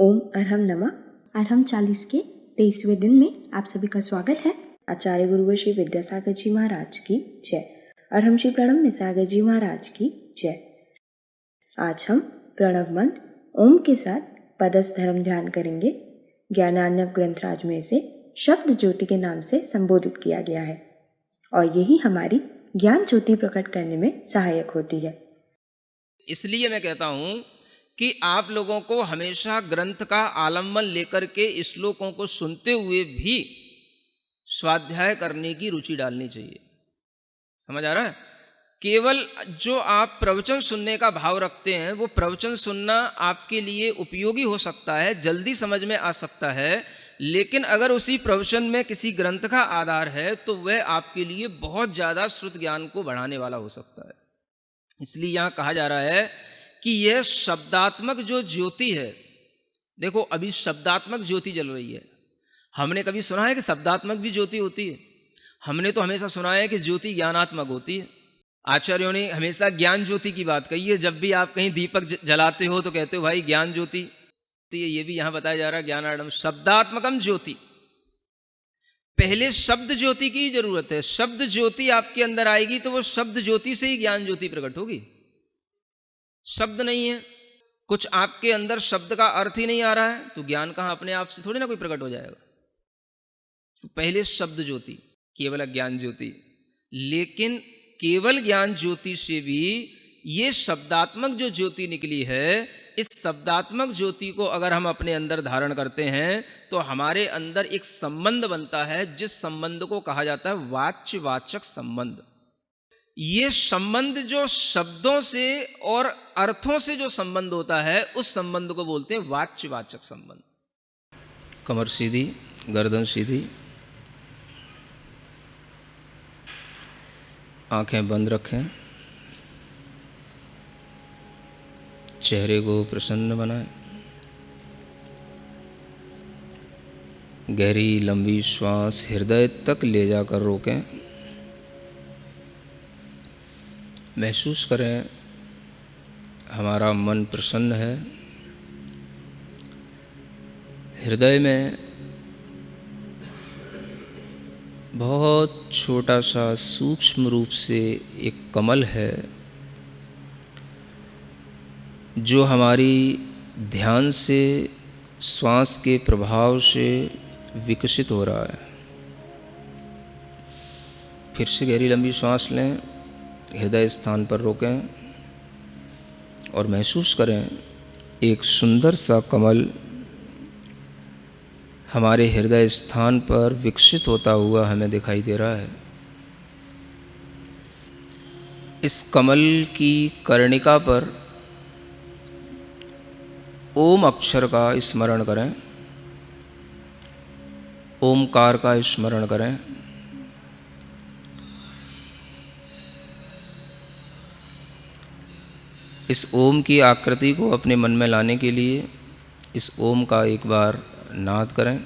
ओम अरहम नमः। अरहम 40 के 23वें दिन में आप सभी का स्वागत है। आचार्य गुरुवर श्री विद्यासागर जी महाराज की जय। अरहम श्री प्रणव मिसागर जी महाराज की जय। आज हम प्रणव मंत्र ओम के साथ पदस्थ धर्म ध्यान करेंगे। ज्ञानार्णव ग्रंथराज में इसे शब्द ज्योति के नाम से संबोधित किया गया है और यही हमारी ज्ञान ज्योति प्रकट करने में सहायक होती है। इसलिए मैं कहता हूं कि आप लोगों को हमेशा ग्रंथ का आलम्बन लेकर के श्लोकों को सुनते हुए भी स्वाध्याय करने की रुचि डालनी चाहिए। समझ आ रहा है? केवल जो आप प्रवचन सुनने का भाव रखते हैं वो प्रवचन सुनना आपके लिए उपयोगी हो सकता है, जल्दी समझ में आ सकता है, लेकिन अगर उसी प्रवचन में किसी ग्रंथ का आधार है तो वह आपके लिए बहुत ज़्यादा श्रुत ज्ञान को बढ़ाने वाला हो सकता है। इसलिए यहाँ कहा जा रहा है कि यह शब्दात्मक जो ज्योति है, देखो अभी शब्दात्मक ज्योति जल रही है। हमने कभी सुना है कि शब्दात्मक भी ज्योति होती है? हमने तो हमेशा सुना है कि ज्योति ज्ञानात्मक होती है। आचार्यों ने हमेशा ज्ञान ज्योति की बात कही है। जब भी आप कहीं दीपक जलाते हो तो कहते हो भाई ज्ञान ज्योति, तो ये भी यहाँ बताया जा रहा है ज्ञानार्णव शब्दात्मकम ज्योति। पहले शब्द ज्योति की जरूरत है। शब्द ज्योति आपके अंदर आएगी तो वो शब्द ज्योति से ही ज्ञान ज्योति प्रकट होगी। शब्द नहीं है, कुछ आपके अंदर शब्द का अर्थ ही नहीं आ रहा है तो ज्ञान कहाँ अपने आप से थोड़ी ना कोई प्रकट हो जाएगा। तो पहले शब्द ज्योति, केवल ज्ञान ज्योति। लेकिन केवल ज्ञान ज्योति से भी ये शब्दात्मक जो ज्योति निकली है, इस शब्दात्मक ज्योति को अगर हम अपने अंदर धारण करते हैं तो हमारे अंदर एक संबंध बनता है, जिस संबंध को कहा जाता है वाच्यवाचक संबंध। ये संबंध जो शब्दों से और अर्थों से जो संबंध होता है, उस संबंध को बोलते हैं वाच्यवाचक संबंध। कमर सीधी, गर्दन सीधी, आंखें बंद रखें, चेहरे को प्रसन्न बनाएं, गहरी लंबी श्वास हृदय तक ले जाकर रोकें। महसूस करें हमारा मन प्रसन्न है। हृदय में बहुत छोटा सा सूक्ष्म रूप से एक कमल है जो हमारी ध्यान से, श्वास के प्रभाव से विकसित हो रहा है। फिर से गहरी लंबी श्वास लें, हृदय स्थान पर रोकें और महसूस करें एक सुंदर सा कमल हमारे हृदय स्थान पर विकसित होता हुआ हमें दिखाई दे रहा है। इस कमल की कर्णिका पर ओम अक्षर का स्मरण करें, ओमकार का स्मरण करें। इस ओम की आकृति को अपने मन में लाने के लिए इस ओम का एक बार नाद करें।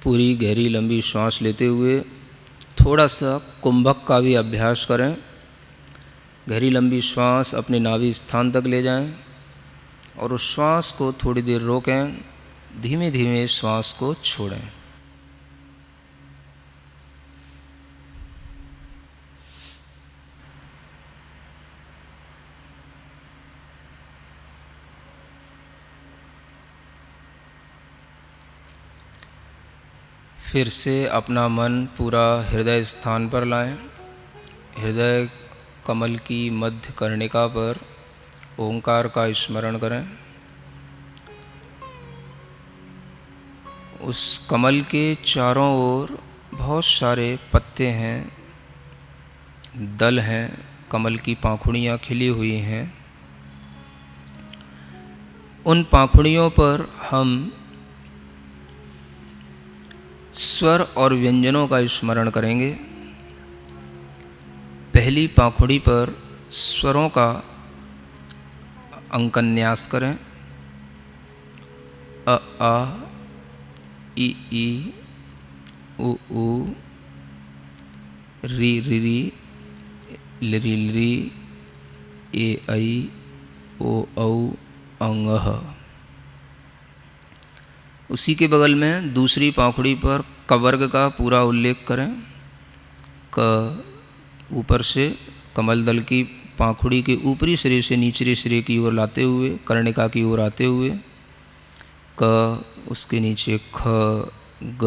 पूरी गहरी लंबी श्वास लेते हुए थोड़ा सा कुंभक का भी अभ्यास करें। गहरी लंबी श्वास अपने नाभि स्थान तक ले जाएं और उस श्वास को थोड़ी देर रोकें, धीमे धीमे श्वास को छोड़ें। फिर से अपना मन पूरा हृदय स्थान पर लाएं। हृदय कमल की मध्य कर्णिका पर ओंकार का स्मरण करें। उस कमल के चारों ओर बहुत सारे पत्ते हैं, दल हैं, कमल की पाखुड़ियाँ खिली हुई हैं। उन पाखुड़ियों पर हम स्वर और व्यंजनों का स्मरण करेंगे। पहली पाखुड़ी पर स्वरों का अंकन्यास करें। अ आ, इ ई, उ ऊ, री री, लिरी लिरी, ए ऐ, ओ औ, अंग ह। उसी के बगल में दूसरी पाखुड़ी पर क वर्ग का पूरा उल्लेख करें। क ऊपर से कमल दल की पाखुड़ी के ऊपरी सिरे से निचले सिरे की ओर लाते हुए कर्णिका की ओर आते हुए क, उसके नीचे ख, ग,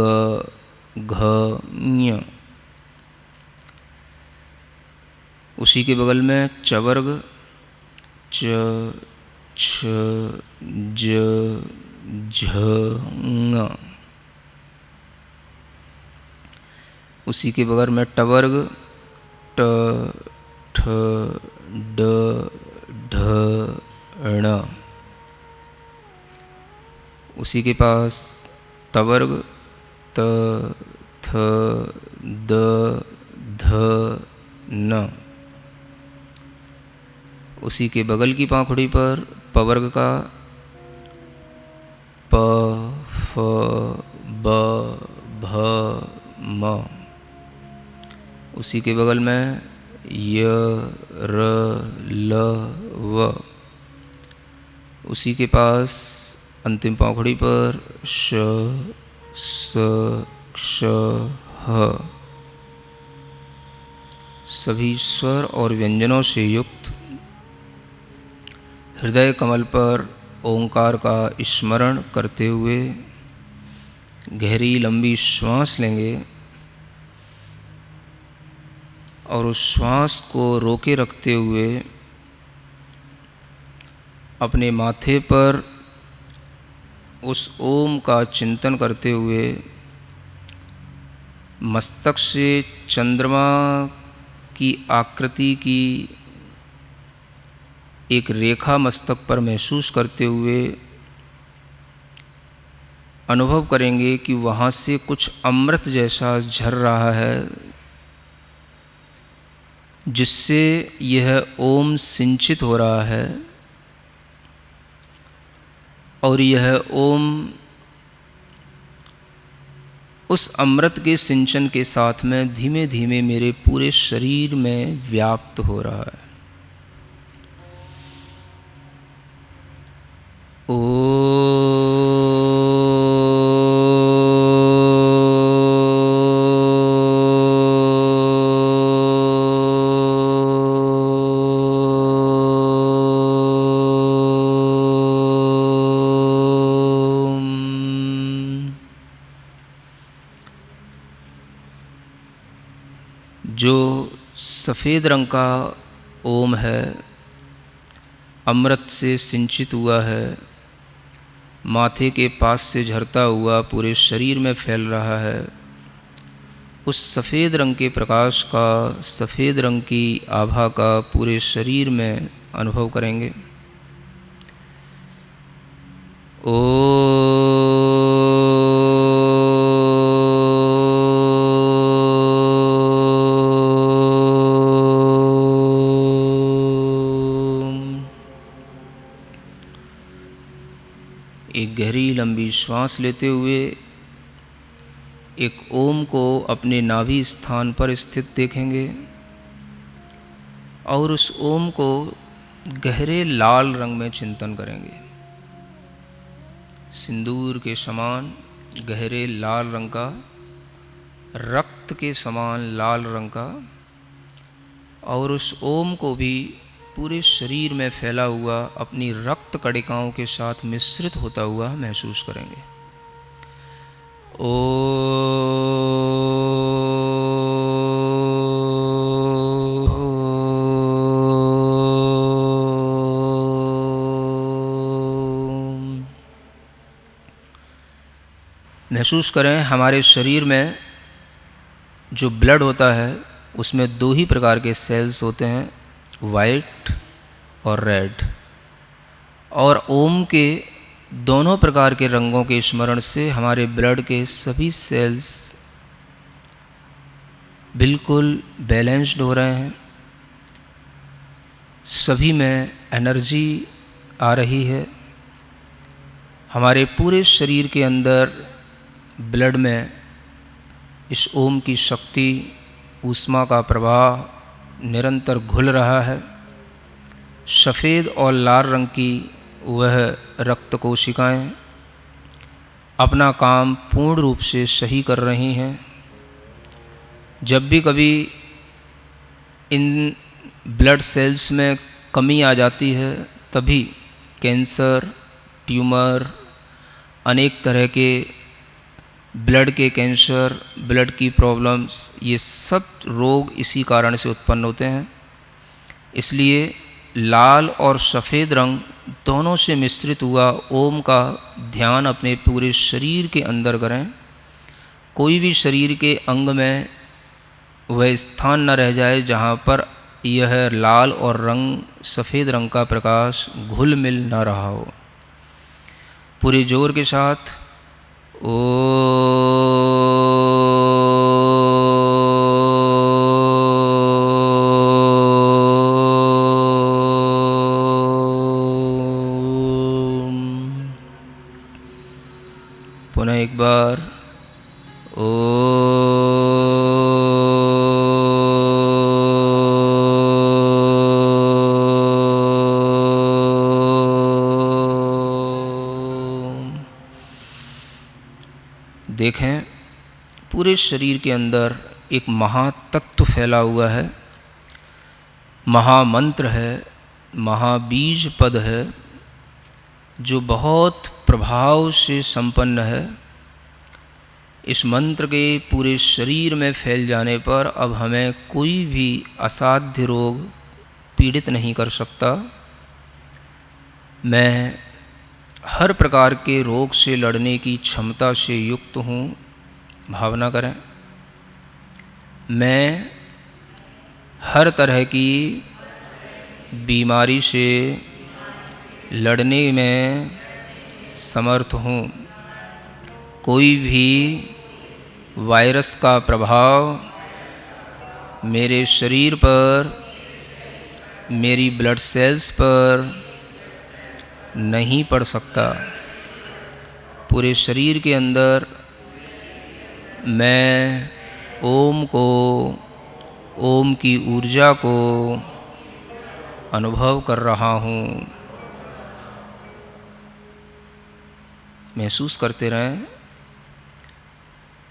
घ, ञ। उसी के बगल में च वर्ग च, छ, ज, झ, ङ। उसी के बगल में ट वर्ग ट, ठ, ड, ढ, ण। उसी के पास त वर्ग त, थ, द, ध, न। उसी के बगल की पाखुड़ी पर प वर्ग का प, फ, ब, भ, म। उसी के बगल में य, र, ल, व। उसी के पास अंतिम पाखुड़ी पर श, स, क्ष, ह। सभी स्वर और व्यंजनों से युक्त हृदय कमल पर ओंकार का स्मरण करते हुए गहरी लंबी श्वास लेंगे और उस श्वास को रोके रखते हुए अपने माथे पर उस ओम का चिंतन करते हुए मस्तक से चंद्रमा की आकृति की एक रेखा मस्तक पर महसूस करते हुए अनुभव करेंगे कि वहाँ से कुछ अमृत जैसा झर रहा है, जिससे यह ओम सिंचित हो रहा है और यह ओम उस अमृत के सिंचन के साथ में धीमे धीमे मेरे पूरे शरीर में व्याप्त हो रहा है। जो सफ़ेद रंग का ओम है, अमृत से सिंचित हुआ है, माथे के पास से झरता हुआ पूरे शरीर में फैल रहा है, उस सफ़ेद रंग के प्रकाश का, सफ़ेद रंग की आभा का पूरे शरीर में अनुभव करेंगे। एक गहरी लंबी श्वास लेते हुए एक ओम को अपने नाभि स्थान पर स्थित देखेंगे और उस ओम को गहरे लाल रंग में चिंतन करेंगे। सिंदूर के समान गहरे लाल रंग का, रक्त के समान लाल रंग का, और उस ओम को भी पूरे शरीर में फैला हुआ अपनी रक्त कणिकाओं के साथ मिश्रित होता हुआ महसूस करेंगे। महसूस करें हमारे शरीर में जो ब्लड होता है उसमें दो ही प्रकार के सेल्स होते हैं, वाइट और रेड। और ओम के दोनों प्रकार के रंगों के स्मरण से हमारे ब्लड के सभी सेल्स बिल्कुल बैलेंस्ड हो रहे हैं, सभी में एनर्जी आ रही है। हमारे पूरे शरीर के अंदर ब्लड में इस ओम की शक्ति, ऊष्मा का प्रवाह निरंतर घुल रहा है। सफ़ेद और लाल रंग की वह रक्त कोशिकाएं अपना काम पूर्ण रूप से सही कर रही हैं। जब भी कभी इन ब्लड सेल्स में कमी आ जाती है तभी कैंसर, ट्यूमर, अनेक तरह के ब्लड के कैंसर, ब्लड की प्रॉब्लम्स, ये सब रोग इसी कारण से उत्पन्न होते हैं। इसलिए लाल और सफ़ेद रंग दोनों से मिश्रित हुआ ओम का ध्यान अपने पूरे शरीर के अंदर करें। कोई भी शरीर के अंग में वह स्थान न रह जाए जहाँ पर यह लाल और सफ़ेद रंग का प्रकाश घुल मिल न रहा हो। पूरे जोर के साथ पुनः एक बार देखें, पूरे शरीर के अंदर एक महातत्व फैला हुआ है, महामंत्र है, महाबीज पद है, जो बहुत प्रभाव से संपन्न है। इस मंत्र के पूरे शरीर में फैल जाने पर अब हमें कोई भी असाध्य रोग पीड़ित नहीं कर सकता। मैं हर प्रकार के रोग से लड़ने की क्षमता से युक्त हूँ। भावना करें, मैं हर तरह की बीमारी से लड़ने में समर्थ हूँ। कोई भी वायरस का प्रभाव मेरे शरीर पर, मेरी ब्लड सेल्स पर नहीं पड़ सकता। पूरे शरीर के अंदर मैं ओम को, ओम की ऊर्जा को अनुभव कर रहा हूँ। महसूस करते रहें,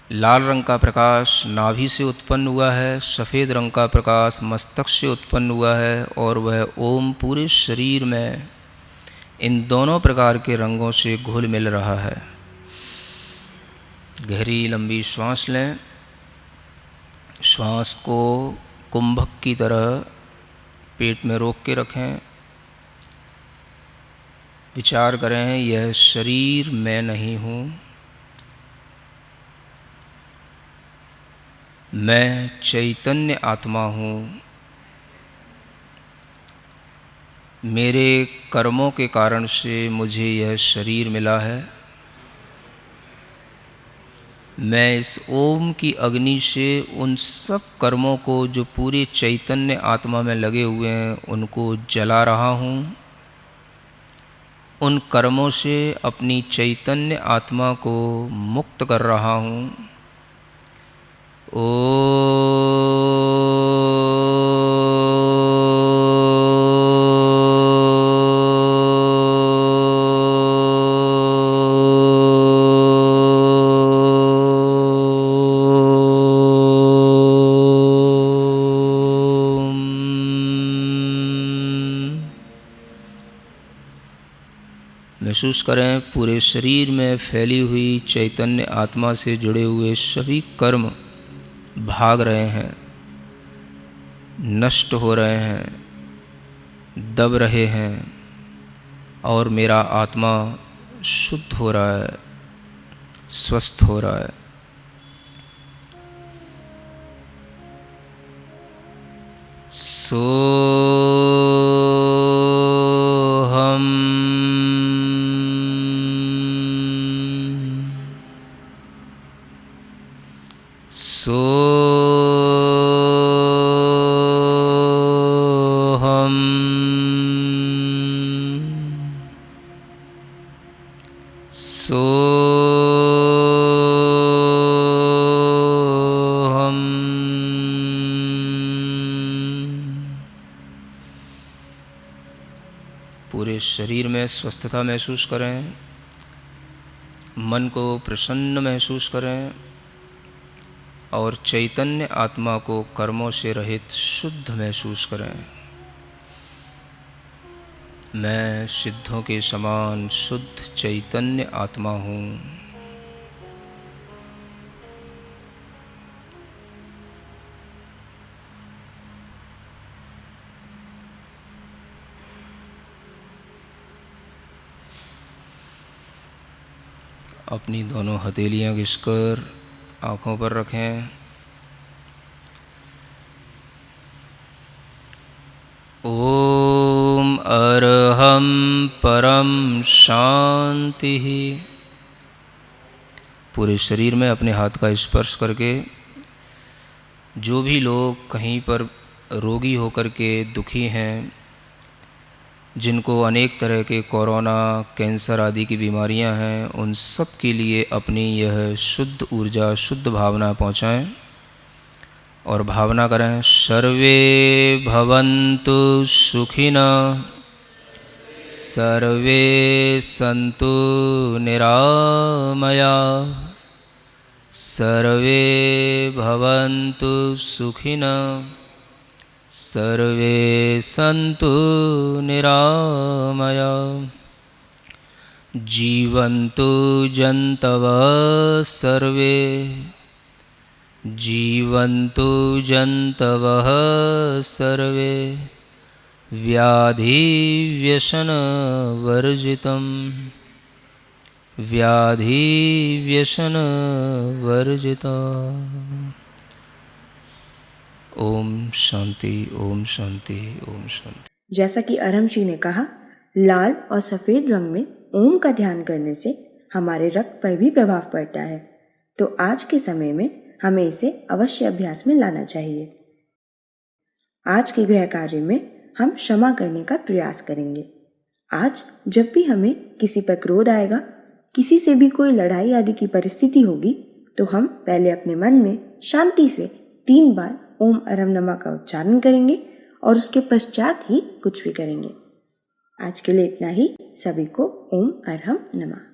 लाल रंग का प्रकाश नाभि से उत्पन्न हुआ है, सफ़ेद रंग का प्रकाश मस्तक से उत्पन्न हुआ है, और वह ओम पूरे शरीर में इन दोनों प्रकार के रंगों से घुल मिल रहा है। गहरी लंबी श्वास लें। श्वास को कुंभक की तरह पेट में रोक के रखें। विचार करें, यह शरीर मैं नहीं हूँ, मैं चैतन्य आत्मा हूँ। मेरे कर्मों के कारण से मुझे यह शरीर मिला है। मैं इस ओम की अग्नि से उन सब कर्मों को जो पूरे चैतन्य आत्मा में लगे हुए हैं उनको जला रहा हूँ। उन कर्मों से अपनी चैतन्य आत्मा को मुक्त कर रहा हूँ। महसूस करें, पूरे शरीर में फैली हुई चैतन्य आत्मा से जुड़े हुए सभी कर्म भाग रहे हैं, नष्ट हो रहे हैं, दब रहे हैं, और मेरा आत्मा शुद्ध हो रहा है, स्वस्थ हो रहा है। सोहम सोहम सोहम। पूरे शरीर में स्वस्थता महसूस करें, मन को प्रसन्न महसूस करें और चैतन्य आत्मा को कर्मों से रहित शुद्ध महसूस करें। मैं सिद्धों के समान शुद्ध चैतन्य आत्मा हूँ। अपनी दोनों हथेलियाँ घिसकर आँखों पर रखें। ओम अरहम परम शांति। पूरे शरीर में अपने हाथ का स्पर्श करके जो भी लोग कहीं पर रोगी होकर के दुखी हैं, जिनको अनेक तरह के कोरोना, कैंसर आदि की बीमारियां हैं, उन सब के लिए अपनी यह शुद्ध ऊर्जा, शुद्ध भावना पहुंचाएं और भावना करें, सर्वे भवन्तु सुखिनः, सर्वे सन्तु निरामयाः, सर्वे भवन्तु सुखिनः, सर्वे सन्तु निरामयाः। जीवन्तु जन्तवः सर्वे, जीवन्तु जन्तवः सर्वे, व्याधिव्यसनवर्जितं, व्याधिव्यसनवर्जितम्। ओम शांति, ओम शांति, ओम शांति। जैसा कि अरहम ने कहा, लाल और सफेद रंग में ओम का ध्यान करने से हमारे रक्त पर भी प्रभाव पड़ता है, तो आज के समय में हमें इसे अवश्य अभ्यास में लाना चाहिए। आज के गृह कार्य में हम क्षमा करने का प्रयास करेंगे। आज जब भी हमें किसी पर क्रोध आएगा, किसी से भी कोई लड़ाई आदि की परिस्थिति होगी, तो हम पहले अपने मन में शांति से 3 बार ओम अरहम नमः का उच्चारण करेंगे और उसके पश्चात ही कुछ भी करेंगे। आज के लिए इतना ही। सभी को ओम अरहम नमः।